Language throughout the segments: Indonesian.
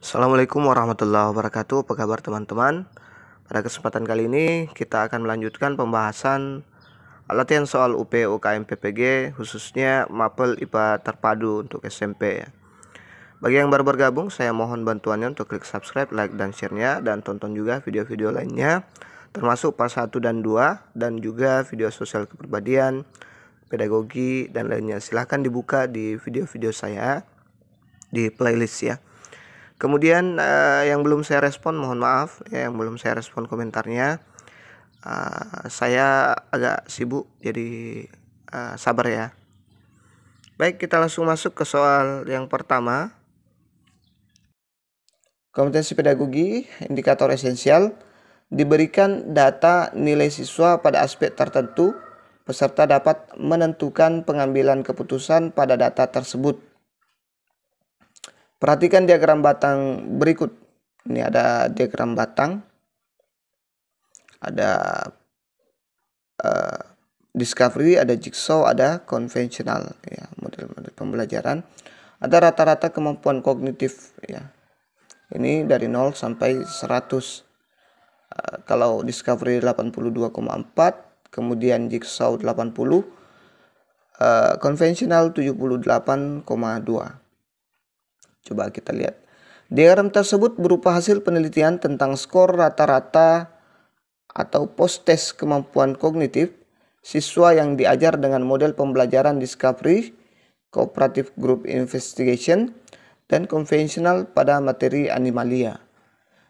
Assalamualaikum warahmatullahi wabarakatuh. Apa kabar teman-teman? Pada kesempatan kali ini kita akan melanjutkan pembahasan latihan soal UP UKM PPG, khususnya mapel IPA terpadu untuk SMP ya. Bagi yang baru bergabung, saya mohon bantuannya untuk klik subscribe, like, dan share-nya, dan tonton juga video-video lainnya termasuk part 1 dan 2, dan juga video sosial kepribadian, pedagogi, dan lainnya. Silahkan dibuka di video-video saya di playlist ya. Kemudian yang belum saya respon, mohon maaf ya, yang belum saya respon komentarnya. Saya agak sibuk, jadi sabar ya. Baik, kita langsung masuk ke soal yang pertama. Kompetensi pedagogi, indikator esensial. Diberikan data nilai siswa pada aspek tertentu, peserta dapat menentukan pengambilan keputusan pada data tersebut. Perhatikan diagram batang berikut. Ini ada diagram batang, ada discovery, ada jigsaw, ada konvensional ya, model-model pembelajaran. Ada rata-rata kemampuan kognitif ya. Ini dari 0 sampai 100. Kalau discovery 82,4, kemudian jigsaw 80, konvensional 78,2. Coba kita lihat. Diagram tersebut berupa hasil penelitian tentang skor rata-rata atau post-test kemampuan kognitif siswa yang diajar dengan model pembelajaran discovery, cooperative group investigation, dan konvensional pada materi animalia.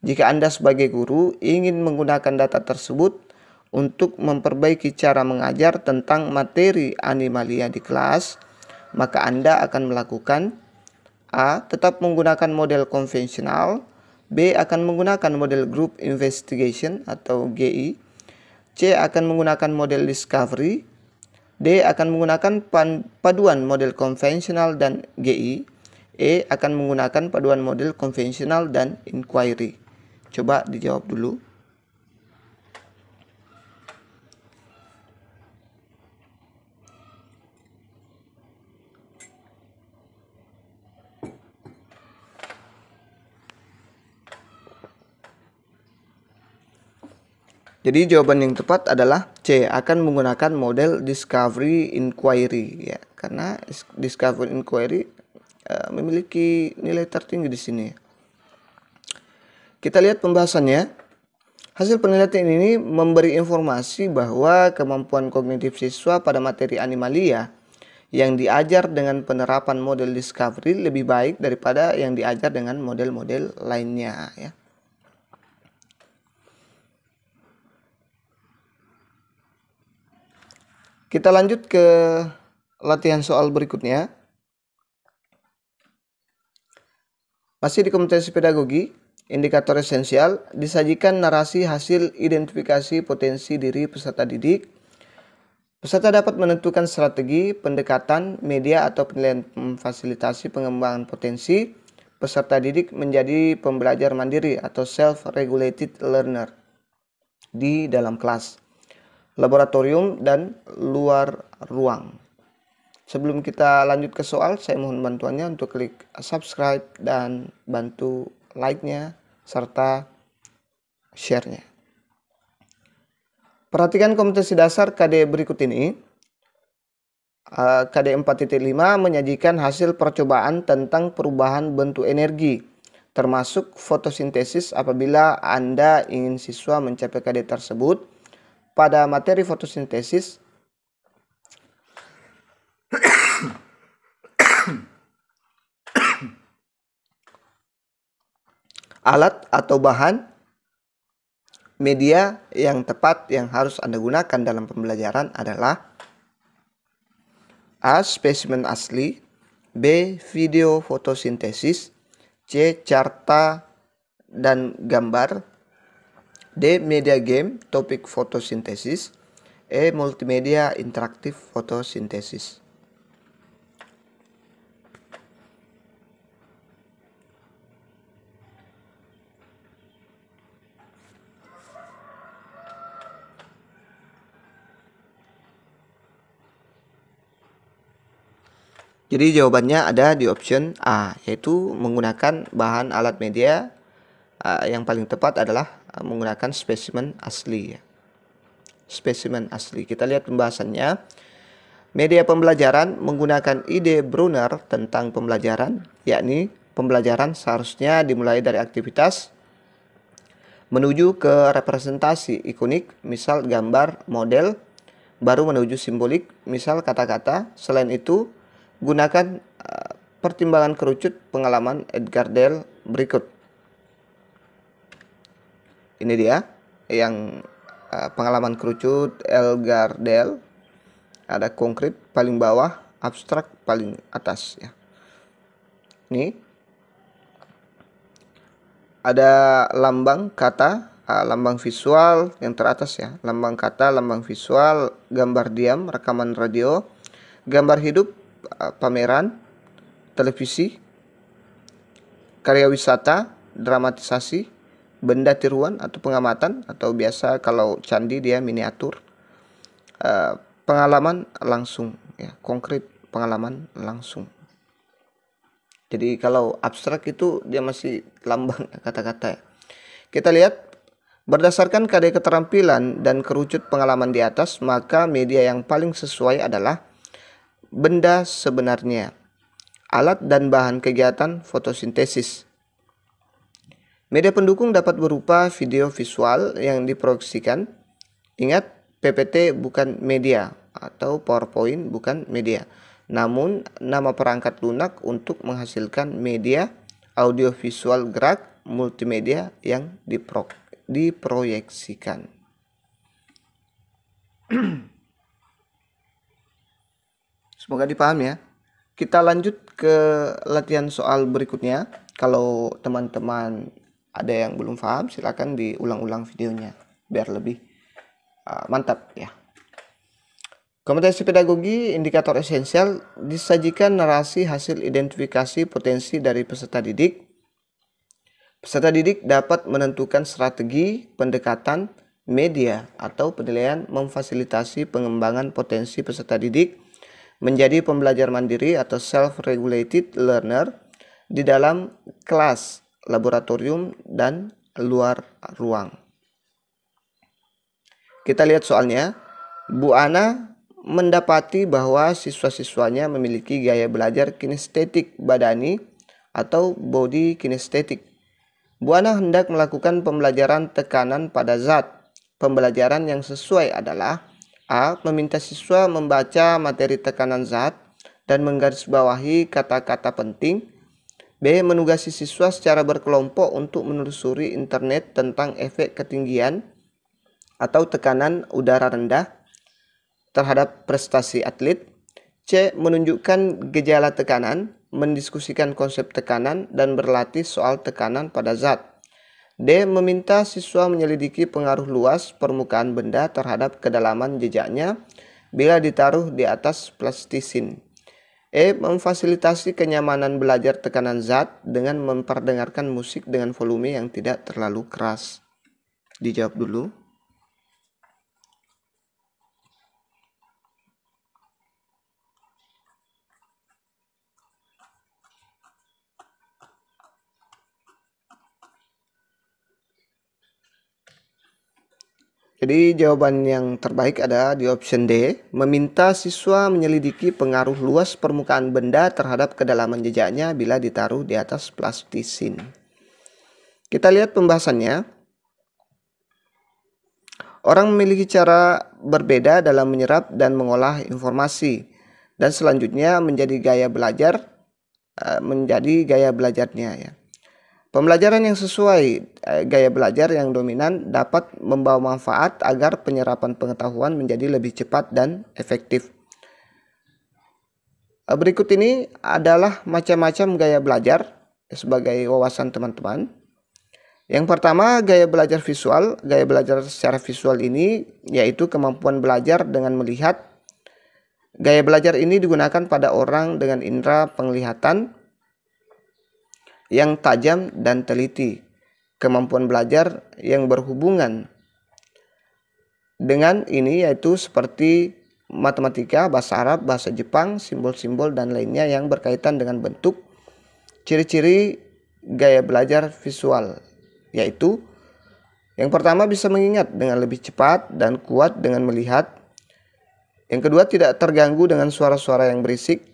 Jika Anda sebagai guru ingin menggunakan data tersebut untuk memperbaiki cara mengajar tentang materi animalia di kelas, maka Anda akan melakukan A. Tetap menggunakan model konvensional. B. Akan menggunakan model group investigation atau GI. C. Akan menggunakan model discovery. D. Akan menggunakan paduan model konvensional dan GI. E. Akan menggunakan paduan model konvensional dan inquiry. Coba dijawab dulu. Jadi jawaban yang tepat adalah C, akan menggunakan model discovery inquiry ya, karena discovery inquiry memiliki nilai tertinggi di sini. Kita lihat pembahasannya. Hasil penelitian ini memberi informasi bahwa kemampuan kognitif siswa pada materi animalia yang diajar dengan penerapan model discovery lebih baik daripada yang diajar dengan model-model lainnya ya. Kita lanjut ke latihan soal berikutnya. Masih di kompetensi pedagogi, indikator esensial, disajikan narasi hasil identifikasi potensi diri peserta didik. Peserta dapat menentukan strategi, pendekatan, media, atau penilaian memfasilitasi pengembangan potensi peserta didik menjadi pembelajar mandiri atau self-regulated learner di dalam kelas, laboratorium, dan luar ruang. Sebelum kita lanjut ke soal, saya mohon bantuannya untuk klik subscribe dan bantu like-nya serta share-nya. Perhatikan kompetensi dasar KD berikut ini. KD 4.5 menyajikan hasil percobaan tentang perubahan bentuk energi, termasuk fotosintesis apabila Anda ingin siswa mencapai KD tersebut. Pada materi fotosintesis, alat atau bahan, media yang tepat yang harus Anda gunakan dalam pembelajaran adalah A. Spesimen asli, B. Video fotosintesis, C. Carta dan gambar, D. Media game, topik fotosintesis, E. Multimedia interaktif fotosintesis. Jadi jawabannya ada di option A, yaitu menggunakan bahan alat media yang paling tepat adalah menggunakan spesimen asli ya. Spesimen asli. Kita lihat pembahasannya. Media pembelajaran menggunakan ide Brunner tentang pembelajaran, yakni pembelajaran seharusnya dimulai dari aktivitas menuju ke representasi ikonik, misal gambar, model, baru menuju simbolik, misal kata-kata. Selain itu, gunakan pertimbangan kerucut pengalaman Edgar Dale berikut. Ini dia yang pengalaman kerucut Edgar Dale. Ada konkret paling bawah, abstrak paling atas ya. Ini ada lambang kata, lambang visual yang teratas ya. Lambang kata, lambang visual, gambar diam, rekaman radio, gambar hidup, pameran, televisi, karya wisata, dramatisasi, benda tiruan atau pengamatan, atau biasa kalau candi dia miniatur, pengalaman langsung ya, konkret pengalaman langsung. Jadi kalau abstrak itu dia masih lambang kata-kata ya. Kita lihat berdasarkan KD keterampilan dan kerucut pengalaman di atas, maka media yang paling sesuai adalah benda sebenarnya, alat dan bahan kegiatan fotosintesis. Media pendukung dapat berupa video visual yang diproyeksikan. Ingat, PPT bukan media atau PowerPoint bukan media, namun nama perangkat lunak untuk menghasilkan media audiovisual gerak multimedia yang diproyeksikan. Semoga dipahami ya. Kita lanjut ke latihan soal berikutnya. Kalau teman-teman ada yang belum paham, silakan diulang-ulang videonya biar lebih mantap ya. Kompetensi pedagogi indikator esensial, disajikan narasi hasil identifikasi potensi dari peserta didik. Peserta didik dapat menentukan strategi pendekatan media atau penilaian memfasilitasi pengembangan potensi peserta didik menjadi pembelajar mandiri atau self-regulated learner di dalam kelas, laboratorium, dan luar ruang. Kita lihat soalnya. Bu Ana mendapati bahwa siswa-siswanya memiliki gaya belajar kinestetik badani atau body kinestetik. Bu Ana hendak melakukan pembelajaran tekanan pada zat. Pembelajaran yang sesuai adalah A. Meminta siswa membaca materi tekanan zat dan menggarisbawahi kata-kata penting. B. Menugasi siswa secara berkelompok untuk menelusuri internet tentang efek ketinggian atau tekanan udara rendah terhadap prestasi atlet. C. Menunjukkan gejala tekanan, mendiskusikan konsep tekanan, dan berlatih soal tekanan pada zat. D. Meminta siswa menyelidiki pengaruh luas permukaan benda terhadap kedalaman jejaknya bila ditaruh di atas plastisin. E. Memfasilitasi kenyamanan belajar tekanan zat dengan memperdengarkan musik dengan volume yang tidak terlalu keras. Dijawab dulu. Jadi jawaban yang terbaik ada di option D, meminta siswa menyelidiki pengaruh luas permukaan benda terhadap kedalaman jejaknya bila ditaruh di atas plastisin. Kita lihat pembahasannya. Orang memiliki cara berbeda dalam menyerap dan mengolah informasi, dan selanjutnya menjadi gaya belajarnya ya. Pembelajaran yang sesuai gaya belajar yang dominan dapat membawa manfaat agar penyerapan pengetahuan menjadi lebih cepat dan efektif. Berikut ini adalah macam-macam gaya belajar sebagai wawasan teman-teman. Yang pertama, gaya belajar visual. Gaya belajar secara visual ini yaitu kemampuan belajar dengan melihat. Gaya belajar ini digunakan pada orang dengan indera penglihatan yang tajam dan teliti. Kemampuan belajar yang berhubungan dengan ini yaitu seperti matematika, bahasa Arab, bahasa Jepang, simbol-simbol, dan lainnya yang berkaitan dengan bentuk. Ciri-ciri gaya belajar visual, yaitu yang pertama bisa mengingat dengan lebih cepat dan kuat dengan melihat. Yang kedua tidak terganggu dengan suara-suara yang berisik.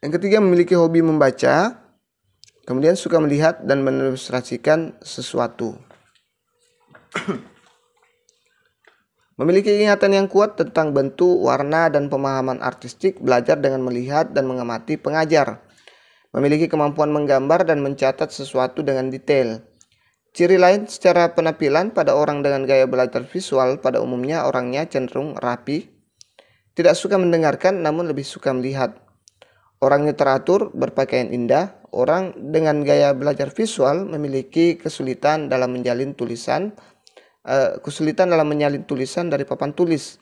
Yang ketiga memiliki hobi membaca. Kemudian suka melihat dan mengilustrasikan sesuatu. Memiliki ingatan yang kuat tentang bentuk, warna, dan pemahaman artistik, belajar dengan melihat dan mengamati pengajar. Memiliki kemampuan menggambar dan mencatat sesuatu dengan detail. Ciri lain secara penampilan pada orang dengan gaya belajar visual pada umumnya orangnya cenderung rapi, tidak suka mendengarkan namun lebih suka melihat. Orangnya teratur, berpakaian indah. Orang dengan gaya belajar visual memiliki kesulitan dalam menyalin tulisan dari papan tulis.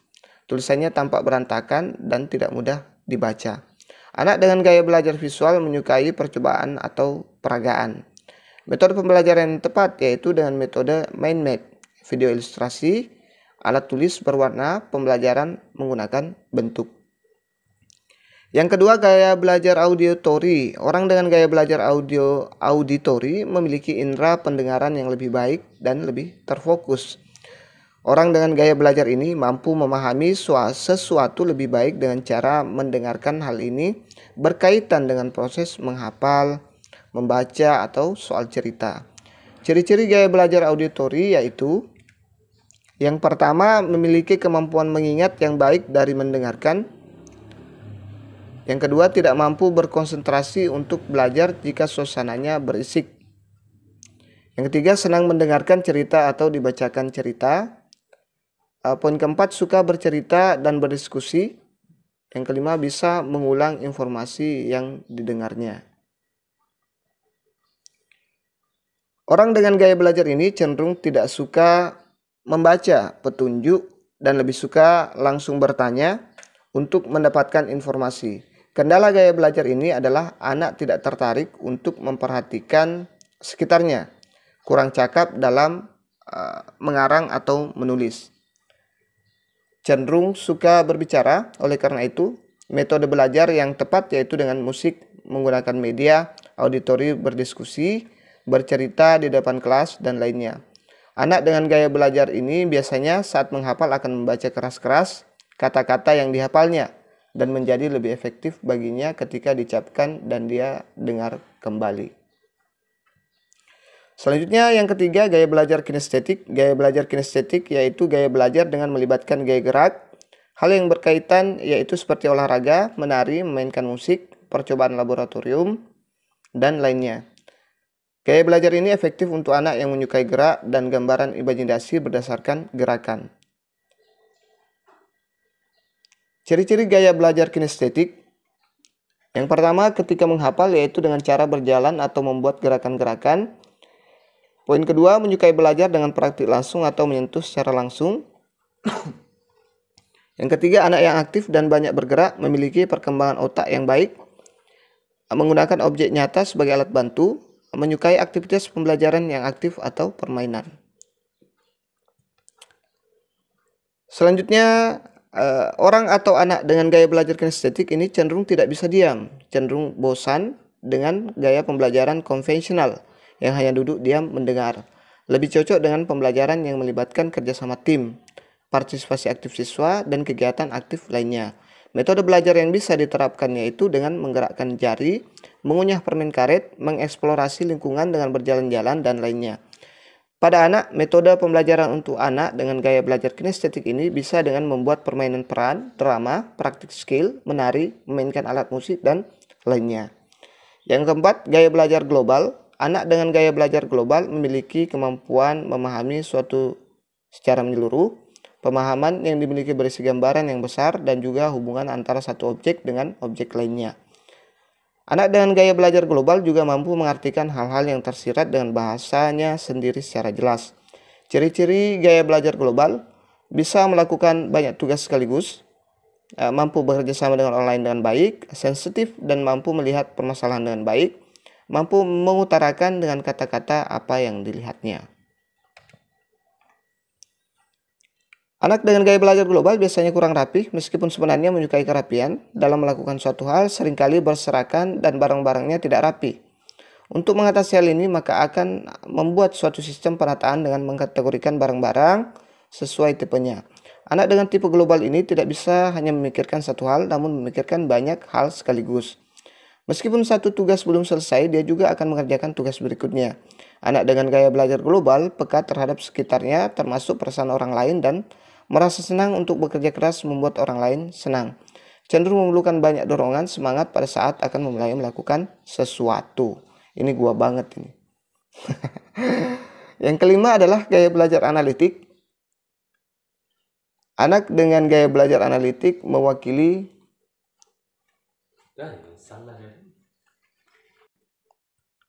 Tulisannya tampak berantakan dan tidak mudah dibaca. Anak dengan gaya belajar visual menyukai percobaan atau peragaan. Metode pembelajaran yang tepat yaitu dengan metode mind map, video ilustrasi, alat tulis berwarna, pembelajaran menggunakan bentuk. Yang kedua, gaya belajar auditory. Orang dengan gaya belajar auditory memiliki indera pendengaran yang lebih baik dan lebih terfokus. Orang dengan gaya belajar ini mampu memahami sesuatu lebih baik dengan cara mendengarkan. Hal ini berkaitan dengan proses menghafal, membaca, atau soal cerita. Ciri-ciri gaya belajar auditory yaitu yang pertama memiliki kemampuan mengingat yang baik dari mendengarkan. Yang kedua, tidak mampu berkonsentrasi untuk belajar jika suasananya berisik. Yang ketiga, senang mendengarkan cerita atau dibacakan cerita. Poin keempat, suka bercerita dan berdiskusi. Yang kelima, bisa mengulang informasi yang didengarnya. Orang dengan gaya belajar ini cenderung tidak suka membaca petunjuk dan lebih suka langsung bertanya untuk mendapatkan informasi. Kendala gaya belajar ini adalah anak tidak tertarik untuk memperhatikan sekitarnya, kurang cakap dalam mengarang atau menulis, cenderung suka berbicara. Oleh karena itu, metode belajar yang tepat yaitu dengan musik, menggunakan media, auditori, berdiskusi, bercerita di depan kelas, dan lainnya. Anak dengan gaya belajar ini biasanya saat menghafal akan membaca keras-keras kata-kata yang dihafalnya dan menjadi lebih efektif baginya ketika diucapkan dan dia dengar kembali. Selanjutnya yang ketiga, gaya belajar kinestetik. Gaya belajar kinestetik yaitu gaya belajar dengan melibatkan gaya gerak. Hal yang berkaitan yaitu seperti olahraga, menari, memainkan musik, percobaan laboratorium, dan lainnya. Gaya belajar ini efektif untuk anak yang menyukai gerak dan gambaran imajinasi berdasarkan gerakan. Ciri-ciri gaya belajar kinestetik. Yang pertama, ketika menghafal yaitu dengan cara berjalan atau membuat gerakan-gerakan. Poin kedua, menyukai belajar dengan praktik langsung atau menyentuh secara langsung. Yang ketiga, anak yang aktif dan banyak bergerak memiliki perkembangan otak yang baik, menggunakan objek nyata sebagai alat bantu, menyukai aktivitas pembelajaran yang aktif atau permainan. Selanjutnya, orang atau anak dengan gaya belajar kinestetik ini cenderung tidak bisa diam, cenderung bosan dengan gaya pembelajaran konvensional yang hanya duduk diam mendengar. Lebih cocok dengan pembelajaran yang melibatkan kerjasama tim, partisipasi aktif siswa, dan kegiatan aktif lainnya. Metode belajar yang bisa diterapkan yaitu dengan menggerakkan jari, mengunyah permen karet, mengeksplorasi lingkungan dengan berjalan-jalan, dan lainnya. Pada anak, metode pembelajaran untuk anak dengan gaya belajar kinestetik ini bisa dengan membuat permainan peran, drama, praktik skill, menari, memainkan alat musik, dan lainnya. Yang keempat, gaya belajar global. Anak dengan gaya belajar global memiliki kemampuan memahami suatu secara menyeluruh. Pemahaman yang dimiliki berisi gambaran yang besar dan juga hubungan antara satu objek dengan objek lainnya. Anak dengan gaya belajar global juga mampu mengartikan hal-hal yang tersirat dengan bahasanya sendiri secara jelas. Ciri-ciri gaya belajar global: bisa melakukan banyak tugas sekaligus, mampu bekerja sama dengan orang lain dengan baik, sensitif dan mampu melihat permasalahan dengan baik, mampu mengutarakan dengan kata-kata apa yang dilihatnya. Anak dengan gaya belajar global biasanya kurang rapi, meskipun sebenarnya menyukai kerapian. Dalam melakukan suatu hal, seringkali berserakan dan barang-barangnya tidak rapi. Untuk mengatasi hal ini, maka akan membuat suatu sistem penataan dengan mengkategorikan barang-barang sesuai tipenya. Anak dengan tipe global ini tidak bisa hanya memikirkan satu hal, namun memikirkan banyak hal sekaligus. Meskipun satu tugas belum selesai, dia juga akan mengerjakan tugas berikutnya. Anak dengan gaya belajar global peka terhadap sekitarnya, termasuk perasaan orang lain, dan merasa senang untuk bekerja keras membuat orang lain senang. Cenderung memerlukan banyak dorongan semangat pada saat akan memulai melakukan sesuatu. Ini gua banget ini. Yang kelima adalah gaya belajar analitik. Anak dengan gaya belajar analitik mewakili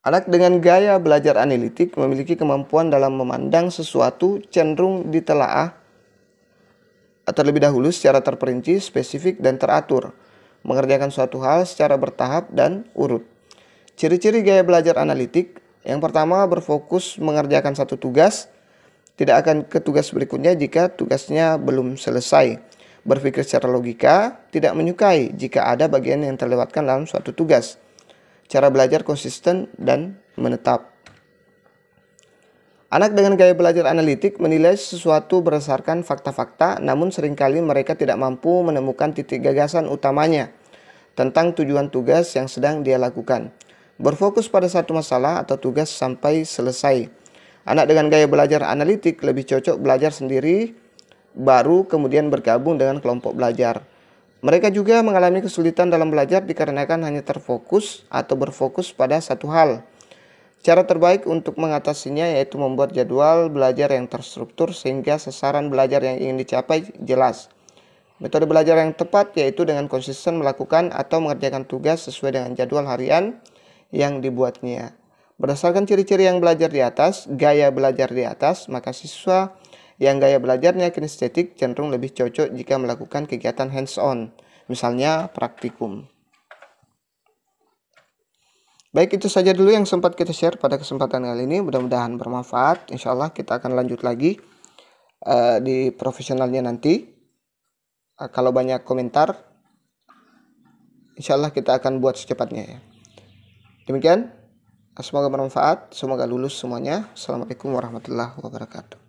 Anak dengan gaya belajar analitik memiliki kemampuan dalam memandang sesuatu cenderung ditelaah terlebih dahulu secara terperinci, spesifik, dan teratur, mengerjakan suatu hal secara bertahap dan urut. Ciri-ciri gaya belajar analitik: yang pertama, berfokus mengerjakan satu tugas, tidak akan ke tugas berikutnya jika tugasnya belum selesai. Berpikir secara logika, tidak menyukai jika ada bagian yang terlewatkan dalam suatu tugas. Cara belajar konsisten dan menetap. Anak dengan gaya belajar analitik menilai sesuatu berdasarkan fakta-fakta, namun seringkali mereka tidak mampu menemukan titik gagasan utamanya tentang tujuan tugas yang sedang dia lakukan. Berfokus pada satu masalah atau tugas sampai selesai. Anak dengan gaya belajar analitik lebih cocok belajar sendiri, baru kemudian bergabung dengan kelompok belajar. Mereka juga mengalami kesulitan dalam belajar dikarenakan hanya terfokus atau berfokus pada satu hal. Cara terbaik untuk mengatasinya yaitu membuat jadwal belajar yang terstruktur sehingga sasaran belajar yang ingin dicapai jelas. Metode belajar yang tepat yaitu dengan konsisten melakukan atau mengerjakan tugas sesuai dengan jadwal harian yang dibuatnya. Berdasarkan ciri-ciri yang belajar di atas, gaya belajar di atas, maka siswa yang gaya belajarnya kinestetik cenderung lebih cocok jika melakukan kegiatan hands-on, misalnya praktikum. Baik, itu saja dulu yang sempat kita share pada kesempatan kali ini. Mudah-mudahan bermanfaat. Insya Allah kita akan lanjut lagi di profesionalnya nanti. Kalau banyak komentar, insya Allah kita akan buat secepatnya ya. Demikian, semoga bermanfaat, semoga lulus semuanya. Assalamualaikum warahmatullahi wabarakatuh.